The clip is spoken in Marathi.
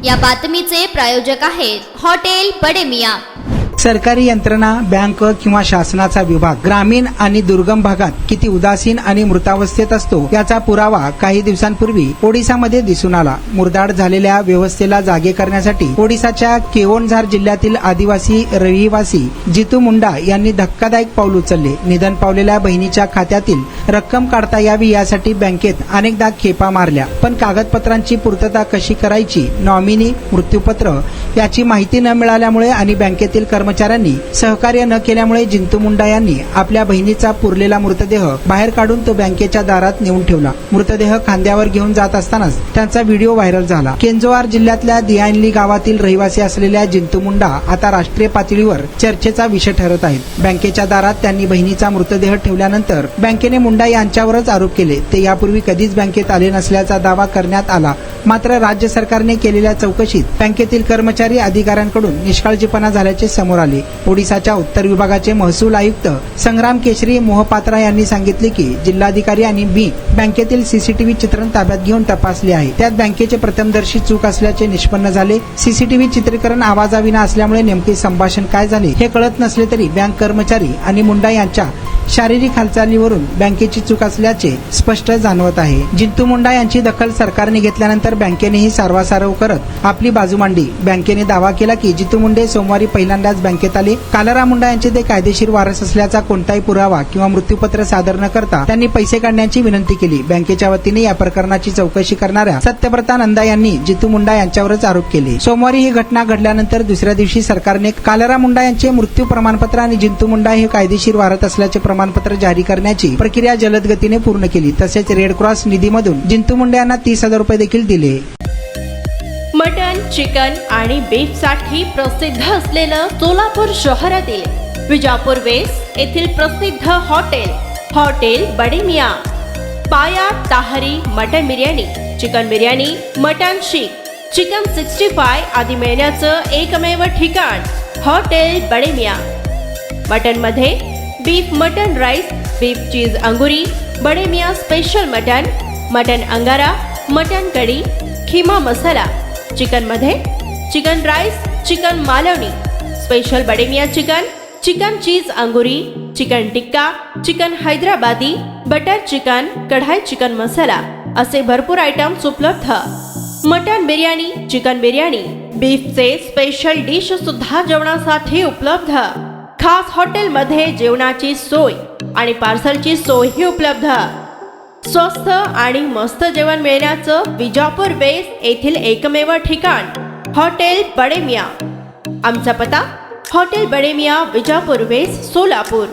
या बातमीचे प्रायोजक आहेत हॉटेल बडे मियां। सरकारी यंत्रणा, बँक किंवा शासनाचा विभाग ग्रामीण आणि दुर्गम भागात किती उदासीन आणि मृतावस्थेत असतो याचा पुरावा काही दिवसांपूर्वी ओडिसामध्ये दिसून आला। मुरदाड झालेल्या व्यवस्थेला जागे करण्यासाठी ओडिसाच्या केओनझार जिल्ह्यातील आदिवासी रहिवासी जितू मुंडा यांनी धक्कादायक पाऊल उचलले। निधन पावलेल्या बहिणीच्या खात्यातील रक्कम काढता यावी यासाठी बँकेत अनेकदा खेपा मारल्या, पण कागदपत्रांची पूर्तता कशी करायची, नॉमिनी, मृत्यूपत्र याची माहिती न मिळाल्यामुळे आणि बँकेतील कर्मचाऱ्यांनी सहकार्य न केल्यामुळे जिंतू मुंडा यांनी आपल्या बहिणीचा पुरलेला मृतदेह बाहेर काढून तो बँकेच्या दारात नेऊन ठेवला। मृतदेह खांद्यावर घेऊन जात असतानाच त्यांचा व्हिडिओ व्हायरल झाला। केंजोआर जिल्ह्यातल्या दियानली गावातील रहिवासी असलेल्या जिंतू मुंडा आता राष्ट्रीय पातळीवर चर्चेचा विषय ठरत आहेत। बँकेच्या दारात त्यांनी बहिणीचा मृतदेह ठेवल्यानंतर बँकेने मुंडा यांच्यावरच आरोप केले। ते यापूर्वी कधीच बँकेत आले नसल्याचा दावा करण्यात आला, मात्र राज्य सरकारने केलेल्या चौकशीत बँकेतील कर्मचारी अधिकाऱ्यांकडून निष्काळजीपणा झाल्याचे समोर आले। ओडिसाच्या उत्तर विभागाचे महसूल आयुक्त संग्राम केशरी मोहपात्रा यांनी सांगितले की जिल्हाधिकारी आणि मी बँकेतील सीसीटीव्ही चित्रण ताब्यात घेऊन तपासले आहे। त्यात बँकेचे प्रथमदर्शी चूक असल्याचे निष्पन्न झाले। सीसीटीव्ही चित्रीकरण आवाजाविना असल्यामुळे नेमके संभाषण काय झाले हे कळत नसले तरी बँक कर्मचारी आणि मुंडा यांच्या शारीरिक हालचालीवरून बँकेची चूक असल्याचे स्पष्ट जाणवत आहे। जिंतू मुंडा यांची दखल सरकारने घेतल्यानंतर बँकेनेही सारवासारव करत आपली बाजू मांडली। बँकेने दावा केला की जितू मुंडे सोमवारी पहिल्यांदाच बँकेत आले। कालाराम मुंडा यांचे ते कायदेशीर वारस असल्याचा कोणताही पुरावा किंवा मृत्यूपत्र सादर न करता त्यांनी पैसे काढण्याची विनंती केली। बँकेच्या वतीने या प्रकरणाची चौकशी करणाऱ्या सत्यव्रता नंदा यांनी जितू मुंडा यांच्यावरच आरोप केले। सोमवारी ही घटना घडल्यानंतर दुसऱ्या दिवशी सरकारने कालाराम मुंडा यांचे मृत्यू प्रमाणपत्र आणि जिंतू मुंडा हे कायदेशीर वारस असल्याचे प्रमाणपत्र जारी करण्याची प्रक्रिया जलद गतीने पूर्ण केली। तसेच रेड क्रॉस निधीमधून जिंतू मुंडे यांना 30,000 रुपये देखील दिले। मटन, चिकन आणि बीफ साठी प्रसिद्ध असलेलं सोलापूर शहरातील विजापूर वेस्ट येथील प्रसिद्ध hotel Bade Miyan. Paya, tahri, mutton biryani, chicken biryani, mutton seekh, chicken 65 आदी मिळण्याचं एकमेव ठिकाण हॉटेल बडे मियां। मटन मध्ये beef mutton rice, beef cheese angoori, Bade Miyan special mutton angara, mutton कढी, खिमा मसाला। चिकन मध्ये chicken rice, chicken Malvani, special Bade Miyan chicken cheese angoori, chicken tikka, chicken Hyderabadi, butter chicken, kadai chicken masala असे भरपूर आयटम्स उपलब्ध। मटन बिर्याणी, चिकन बिर्याणी, बीफचे स्पेशल डिश सुद्धा जेवणासाठी उपलब्ध। खास हॉटेलमध्ये जेवणाची सोय आणि पार्सलची सोयही उपलब्ध। स्वस्त आणि मस्त जेवण मिळण्याचं विजापूर वेस्ट येथील एकमेव ठिकाण हॉटेल बडे मियां। आमचा पत्ता हॉटेल बडे मियां, विजापूर वेस्ट, सोलापूर।